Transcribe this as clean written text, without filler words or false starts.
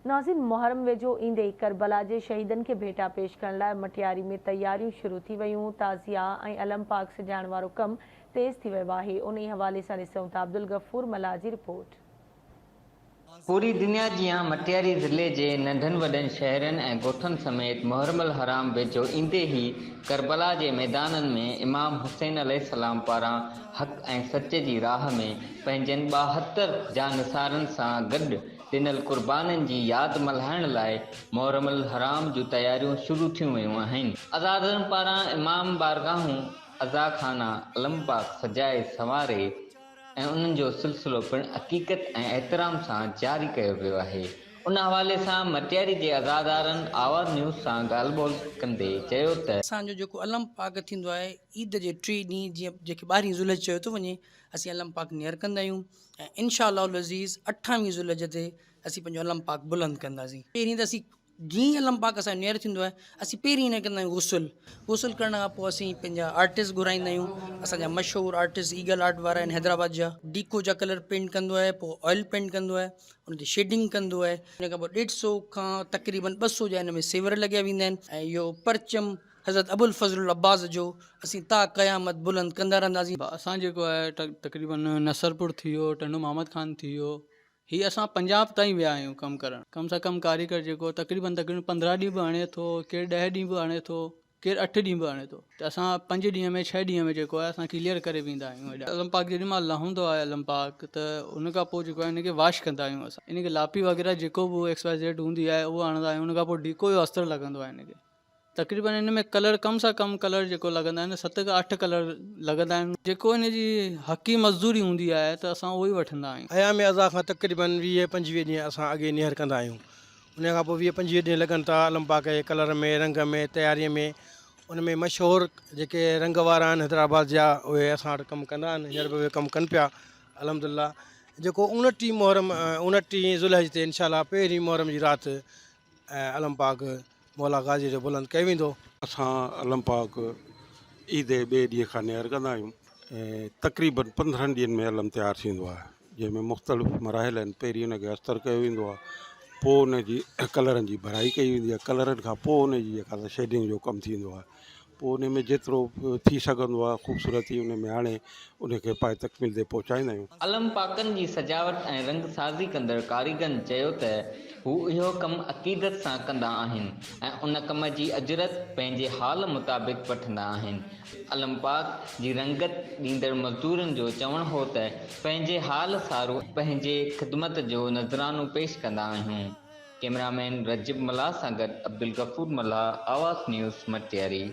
नाज़रीन, मुहर्रम वेझो ईंदे करबला जे शहीदनि खे भेटा पेश करण लाइ मटियारी में तैयारियूं शुरू थी वयूं। ताज़िया ऐं अलम पाक सजाइण वारो कमु तेज़ थी वियो आहे। उन हवाले सां ॾिसूं था अब्दुल गफूर मल्हा जी रिपोर्ट। पूरी दुनिया जियां मटियारी ज़िले जे नंढनि वॾनि शहरनि ऐं ॻोठनि समेत मुहर्रम हराम वेझो ईंदे ई करबला जे मैदाननि में इमाम हुसैन अलैहिस्सलाम पारां हक़ ऐं सच जी राह में पंहिंजनि 72 जानिसारनि सां गॾु ॾिनल कुर्बाननि जी यादि मल्हाइण लाइ मुहर्रम हराम जूं तयारियूं शुरू थियूं वयूं आहिनि। आज़ादनि पारां इमाम बारगाहूं अज़ाखाना अलम पाक सजाए संवारे ऐं उन्हनि जो सिलसिलो पिणु हक़ीक़त ऐं एहतराम सां जारी कयो वियो आहे। उन हवाले सां मटियारी जे अज़ादारनि आवाज़ न्यूज़ सां ॻाल्हि ॿोल्हि कंदे चयो त असांजो जेको अलम पाक थींदो आहे ईद जे 3 ॾींहं जीअं जेके 12 ज़ुल्हज चयो थो वञे असीं अलम पाक नियर कंदा आहियूं ऐं इंशाअल्लाह अज़ीज़ 28 ज़ुल्हज ते असीं पंहिंजो अलम पाक बुलंद कंदासीं। पहिरीं त असीं जीअं अलम पाक असांजो नियर थींदो आहे असीं पहिरीं न कंदा आहियूं गुसल करण खां पोइ असीं पंहिंजा आर्टिस्ट घुराईंदा आहियूं। असांजा मशहूरु आर्टिस्ट ईगल आर्ट वारा आहिनि हैदराबाद जा। डीको जा कलर पेंट कंदो आहे, पोइ ऑयल पेंट कंदो आहे, उन ते शेडिंग कंदो आहे। उन खां पोइ 150 खां तक़रीबन 200 जा हिन में सेवर लॻिया वेंदा आहिनि ऐं इहो परचम हज़रत अबुल फज़ल अब्बास जो असीं ता क़यामत बुलंद कंदा रहंदासीं। असां जेको आहे तक़रीबन नसरपुर थी वियो, टंडो मोहम्मद ख़ान थी वियो, हीअ असां पंजाब ताईं विया आहियूं कमु करणु। कम सां कम कारीगर जेको तक़रीबन 15 ॾींहं बि आणे थो, केरु 10 ॾींहं बि आणे थो, केरु 8 ॾींहं बि आणे थो। त असां 5 ॾींहं में 6 ॾींहं में जेको आहे असां क्लियर करे वेंदा आहियूं। अलम पाक जेॾी महिल लहंदो आहे अलम पाक त उन खां पोइ जेको आहे इनखे वॉश कंदा आहियूं असां। इनखे लापी वग़ैरह जेको बि XYZ हूंदी आहे उहो आणंदा आहियूं। उन खां पोइ डीको जो अस्तर लॻंदो आहे इनखे। तक़रीबन इन में कलर कम सां कम कलर जेको लॻंदा आहिनि 7 खां 8 कलर लॻंदा आहिनि। जेको इन जी हक़ी मज़दूरी हूंदी आहे त असां उहो ई वठंदा आहियूं। अयाम अज़ा खां तक़रीबन 20-25 ॾींहं असां अॻे निहर कंदा आहियूं। उन खां पोइ 20-25 ॾींहं लॻनि था अलम पाक जे कलर में, रंग में, तयारीअ में। उन में मशहूरु जेके रंग वारा आहिनि हैदराबाद जा उहे असां वटि कमु कंदा आहिनि। हींअर बि उहे कमु कनि पिया अल्हम्दुलिल्लाह। जेको 29 ज़ुल्हज ते इंशाअल्लाह पहिरीं मुहर्रम जी राति अलम पाक मौला गाज़ी जो बुलंद कयो वेंदो। असां अलम पाक ईद जे ॿिए ॾींहं खां नियर कंदा आहियूं ऐं तक़रीबन 15 ॾींहंनि में अलम तयारु थींदो आहे, जंहिंमें मुख़्तलिफ़ मराहिल आहिनि। पहिरीं हुनखे अस्तर कयो वेंदो आहे, पोइ हुनजी कलरनि जी भराई कई वेंदी आहे, कलरनि खां पोइ हुनजी जेका शेडिंग जो कमु थींदो आहे। पोइ उन में जेतिरो थी सघंदो आहे ख़ूबसूरती उन में हाणे उनखे पाए तकमील ते पहुचाईंदा आहियूं। अलम पाकनि जी सजावट ऐं रंग साज़ी कंदड़ कारीगरनि चयो त हू इहो कमु अक़ीदत सां कंदा आहिनि ऐं उन कम जी अजरत पंहिंजे हाल मुताबिक़ वठंदा आहिनि। अलम पाक जी रंगत ॾींदड़ मज़दूरनि जो चवणु हो त पंहिंजे हाल सारो पंहिंजे ख़िदमत जो नज़रानो पेश कंदा आहियूं। कैमरामैन रजिब मल्हा सां गॾु अब्दुल गफूर मल्हा, आवाज़ न्यूज़ मटियारी।